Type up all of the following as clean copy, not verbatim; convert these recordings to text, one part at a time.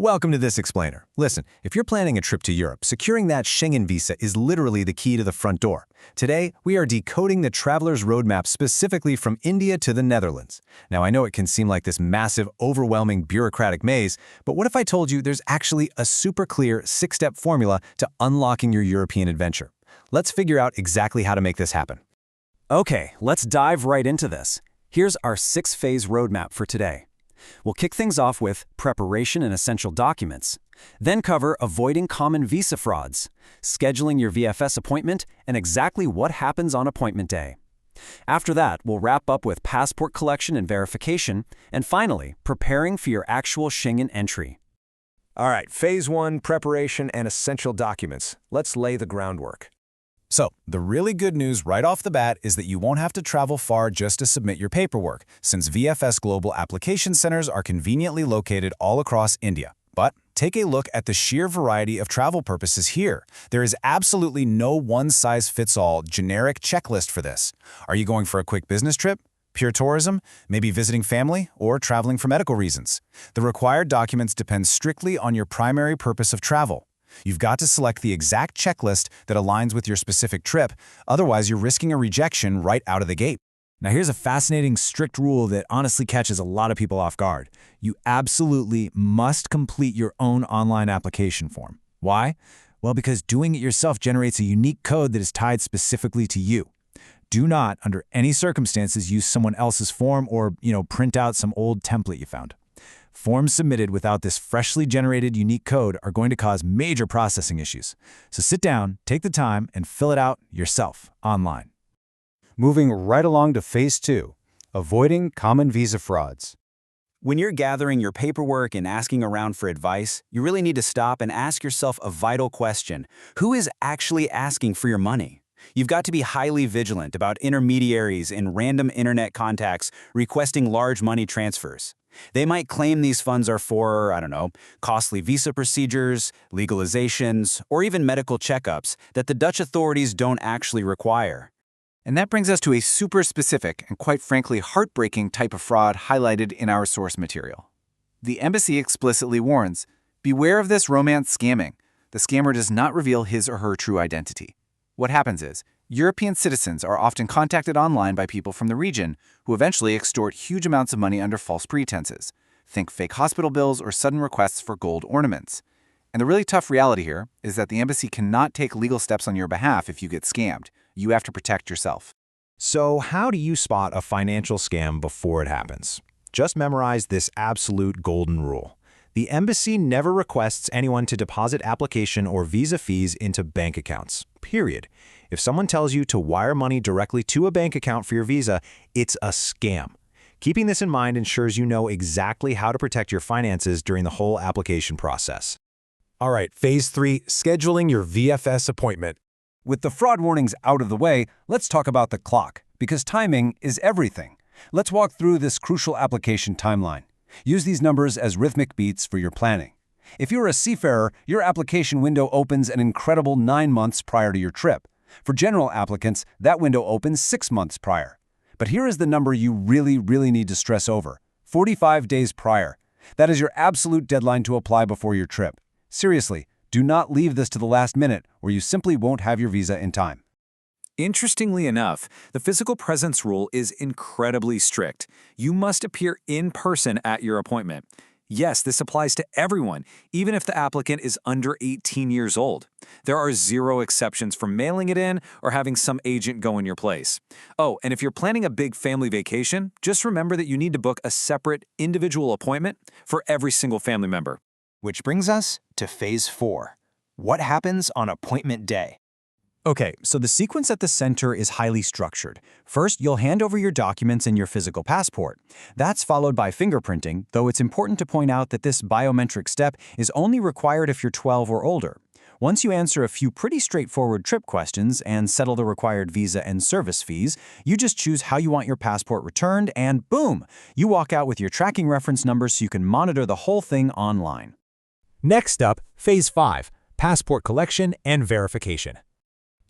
Welcome to This Explainer. Listen, if you're planning a trip to Europe, securing that Schengen visa is literally the key to the front door. Today, we are decoding the traveler's roadmap specifically from India to the Netherlands. Now, I know it can seem like this massive, overwhelming bureaucratic maze, but what if I told you there's actually a super clear six-step formula to unlocking your European adventure? Let's figure out exactly how to make this happen. Okay, let's dive right into this. Here's our six-phase roadmap for today. We'll kick things off with preparation and essential documents, then cover avoiding common visa frauds, scheduling your VFS appointment, and exactly what happens on appointment day. After that, we'll wrap up with passport collection and verification, and finally, preparing for your actual Schengen entry. All right, Phase 1, preparation and essential documents. Let's lay the groundwork. So, the really good news right off the bat is that you won't have to travel far just to submit your paperwork, since VFS Global Application Centers are conveniently located all across India. But take a look at the sheer variety of travel purposes here. There is absolutely no one-size-fits-all generic checklist for this. Are you going for a quick business trip? Pure tourism? Maybe visiting family? Or traveling for medical reasons? The required documents depend strictly on your primary purpose of travel. You've got to select the exact checklist that aligns with your specific trip, otherwise you're risking a rejection right out of the gate. Now here's a fascinating, strict rule that honestly catches a lot of people off guard. You absolutely must complete your own online application form. Why? Well, because doing it yourself generates a unique code that is tied specifically to you. Do not, under any circumstances, use someone else's form or, print out some old template you found. Forms submitted without this freshly generated unique code are going to cause major processing issues. So sit down, take the time, and fill it out yourself online. Moving right along to Phase 2, avoiding common visa frauds. When you're gathering your paperwork and asking around for advice, you really need to stop and ask yourself a vital question. Who is actually asking for your money? You've got to be highly vigilant about intermediaries and random internet contacts requesting large money transfers. They might claim these funds are for, costly visa procedures, legalizations, or even medical checkups that the Dutch authorities don't actually require. And that brings us to a super specific and quite frankly heartbreaking type of fraud highlighted in our source material. The embassy explicitly warns, beware of this romance scamming. The scammer does not reveal his or her true identity. What happens is, European citizens are often contacted online by people from the region who eventually extort huge amounts of money under false pretenses. Think fake hospital bills or sudden requests for gold ornaments. And the really tough reality here is that the embassy cannot take legal steps on your behalf if you get scammed. You have to protect yourself. So how do you spot a financial scam before it happens? Just memorize this absolute golden rule. The embassy never requests anyone to deposit application or visa fees into bank accounts, period. If someone tells you to wire money directly to a bank account for your visa, it's a scam. Keeping this in mind ensures you know exactly how to protect your finances during the whole application process. All right, Phase 3, scheduling your VFS appointment. With the fraud warnings out of the way, let's talk about the clock, because timing is everything. Let's walk through this crucial application timeline. Use these numbers as rhythmic beats for your planning. If you're a seafarer, your application window opens an incredible 9 months prior to your trip. For general applicants, that window opens 6 months prior. But here is the number you really need to stress over: 45 days prior. That is your absolute deadline to apply before your trip. Seriously, do not leave this to the last minute, or you simply won't have your visa in time. Interestingly enough, the physical presence rule is incredibly strict. You must appear in person at your appointment. Yes, this applies to everyone, even if the applicant is under 18 years old. There are zero exceptions for mailing it in or having some agent go in your place. Oh, and if you're planning a big family vacation, just remember that you need to book a separate individual appointment for every single family member. Which brings us to Phase 4. What happens on appointment day? Okay, so the sequence at the center is highly structured. First, you'll hand over your documents and your physical passport. That's followed by fingerprinting, though it's important to point out that this biometric step is only required if you're 12 or older. Once you answer a few pretty straightforward trip questions and settle the required visa and service fees, you just choose how you want your passport returned and boom! You walk out with your tracking reference number so you can monitor the whole thing online. Next up, Phase 5, passport collection and verification.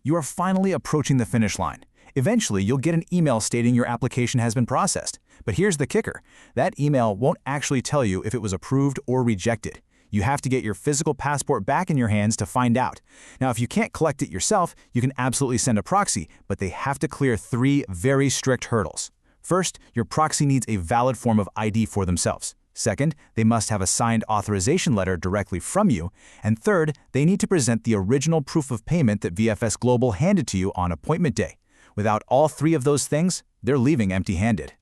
You are finally approaching the finish line. Eventually, you'll get an email stating your application has been processed. But here's the kicker. That email won't actually tell you if it was approved or rejected. You have to get your physical passport back in your hands to find out. Now, if you can't collect it yourself, you can absolutely send a proxy, but they have to clear 3 very strict hurdles. First, your proxy needs a valid form of ID for themselves. Second, they must have a signed authorization letter directly from you. And third, they need to present the original proof of payment that VFS Global handed to you on appointment day. Without all 3 of those things, they're leaving empty-handed.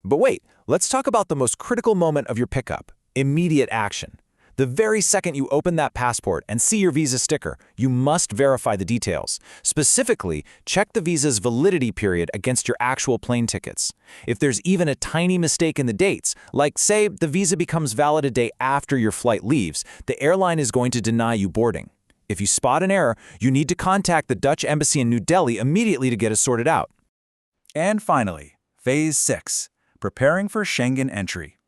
But wait, let's talk about the most critical moment of your pickup: immediate action. The very second you open that passport and see your visa sticker, you must verify the details. Specifically, check the visa's validity period against your actual plane tickets. If there's even a tiny mistake in the dates, like say the visa becomes valid a day after your flight leaves, the airline is going to deny you boarding. If you spot an error, you need to contact the Dutch embassy in New Delhi immediately to get it sorted out. And finally, Phase 6, preparing for Schengen entry.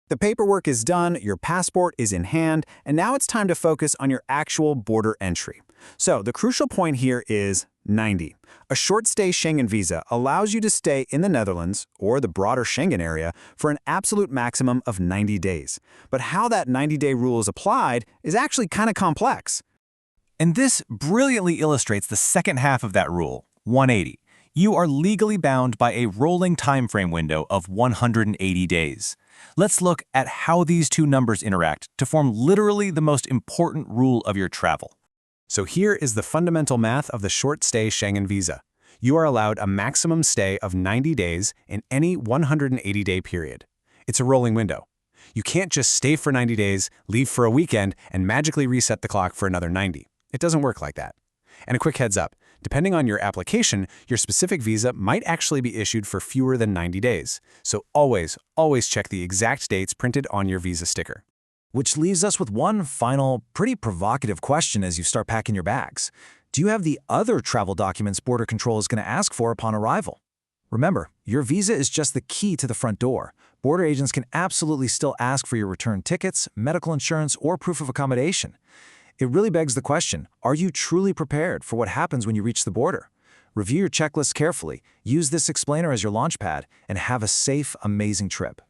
The paperwork is done, your passport is in hand, and now it's time to focus on your actual border entry. So the crucial point here is 90. A short-stay Schengen visa allows you to stay in the Netherlands, or the broader Schengen area, for an absolute maximum of 90 days. But how that 90-day rule is applied is actually kind of complex. And this brilliantly illustrates the second half of that rule, 180. You are legally bound by a rolling time frame window of 180 days. Let's look at how these two numbers interact to form literally the most important rule of your travel. So here is the fundamental math of the short-stay Schengen visa. You are allowed a maximum stay of 90 days in any 180-day period. It's a rolling window. You can't just stay for 90 days, leave for a weekend, and magically reset the clock for another 90. It doesn't work like that. And a quick heads up, depending on your application, your specific visa might actually be issued for fewer than 90 days. So always check the exact dates printed on your visa sticker. Which leaves us with one final, pretty provocative question as you start packing your bags. Do you have the other travel documents Border Control is going to ask for upon arrival? Remember, your visa is just the key to the front door. Border agents can absolutely still ask for your return tickets, medical insurance, or proof of accommodation. It really begs the question, are you truly prepared for what happens when you reach the border? Review your checklist carefully, use this explainer as your launch pad, and have a safe, amazing trip.